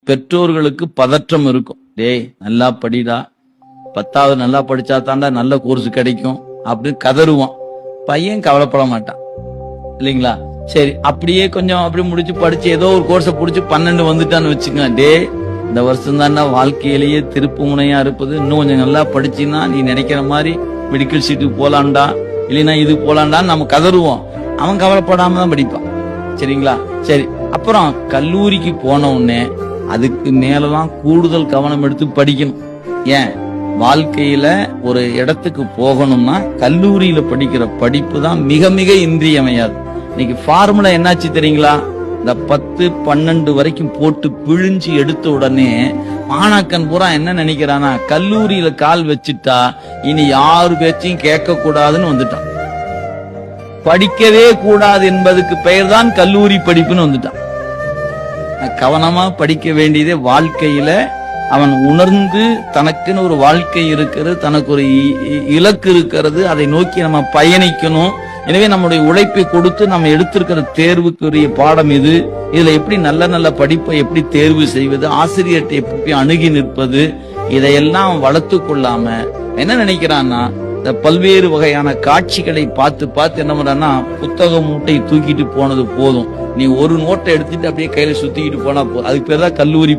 பெற்றோர்களுக்கு பதற்றம் இருக்கும். டேய் நல்லா படிடா, 10வது நல்லா படிச்சா தாண்டா நல்ல கோர்ஸ் கிடைக்கும் அப்படின்னு கதறுவான். பையன் கவலைப்பட மாட்டான் இல்லைங்களா? சரி, அப்படியே கொஞ்சம் அப்படி முடிச்சு படிச்சு ஏதோ ஒரு கோர்ஸை புடிச்சு 12 வந்துட்டான்னு வச்சுக்க, டே இந்த வருஷம் தாண்டா வாழ்க்கையிலேயே திருப்பு முனையா இருப்பது, இன்னும் கொஞ்சம் நல்லா படிச்சுன்னா நீ நினைக்கிற மாதிரி மெடிக்கல் சீட்டுக்கு போலான்டா, இல்லைன்னா இது போலான்டான்னு நம்ம கதறுவோம். அவன் கவலைப்படாம தான் படிப்பான். சரிங்களா? சரி, அப்புறம் கல்லூரிக்கு போன உடனே அதுக்கு மேலலாம் கூடுதல் கவனம் எடுத்து படிக்கணும். ஏன்? வாழ்க்கையில ஒரு இடத்துக்கு போகணும்னா கல்லூரியில படிக்கிற படிப்பு தான் மிக மிக இன்றியமையாது. இன்னைக்கு ஃபார்முலா என்னாச்சு தெரியுங்களா? இந்த 10, 12 வரைக்கும் போட்டு பிழிஞ்சு எடுத்த உடனே மாணாக்கன் பூரா என்ன நினைக்கிறானா, கல்லூரியில கால் வச்சுட்டா இனி யாரு பேச்சையும் கேட்க கூடாதுன்னு வந்துட்டான். படிக்கவே கூடாது என்பதுக்கு பெயர் தான் கல்லூரி படிப்புன்னு வந்துட்டான். கவனமா படிக்க வேண்டியதே வாழ்க்கையில அவன் உணர்ந்து தனக்குன்னு ஒரு வாழ்க்கை இருக்கிறது, தனக்கு ஒரு இலக்கு இருக்கிறது, அதை நோக்கி நம்ம பயணிக்கணும். எனவே நம்முடைய உழைப்பை கொடுத்து நம்ம எடுத்திருக்கிற தேர்வுக்குரிய பாடம் இது. இதுல எப்படி நல்ல நல்ல படிப்பை எப்படி தேர்வு செய்வது, ஆசிரியர்கிட்ட எப்படி அணுகி நிற்பது, இதையெல்லாம் வளர்த்து கொள்ளாம என்ன நினைக்கிறான்னா, இந்த பல்வேறு வகையான காட்சிகளை பார்த்து பார்த்து என்ன பண்றான்னா, புத்தக மூட்டை தூக்கிட்டு போனது போதும், நீ ஒரு நோட்டை எடுத்துட்டு அப்படியே கையில சுத்திக்கிட்டு போனா போதும். அதுக்கு பேர் தான் கல்லூரி.